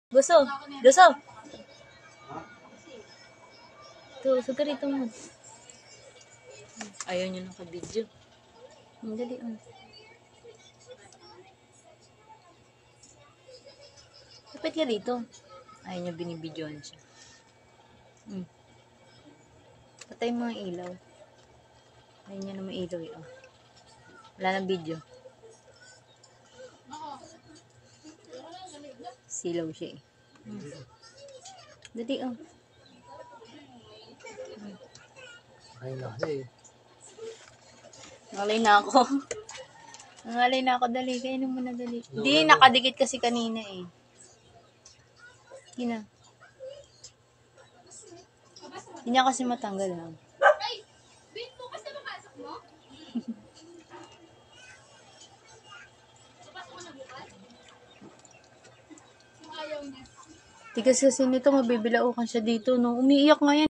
Gusto. Gusto. Ito, suga rito mo. Ayaw nyo naka-video. Dali. Kapit ka dito. Ayaw nyo binibidyoan siya. Patay mo ang ilaw. Ayaw nyo naman ilaw eh. Oh. Wala nang video. Silaw siya eh. Dali oh. Ay na kasi. Nangalay na ako. Nangalay na ako. Dali. Kainin mo na dali. Hindi, nakadikit kasi kanina eh. Hindi na. Hindi niya kasi matanggal ha. Ay! Bin, bukas na papasok mo? Papasok mo na bukas? Kung ayaw niya. Tigas kasi nito, mabibilaukan siya dito, no? Umiiyak nga yan.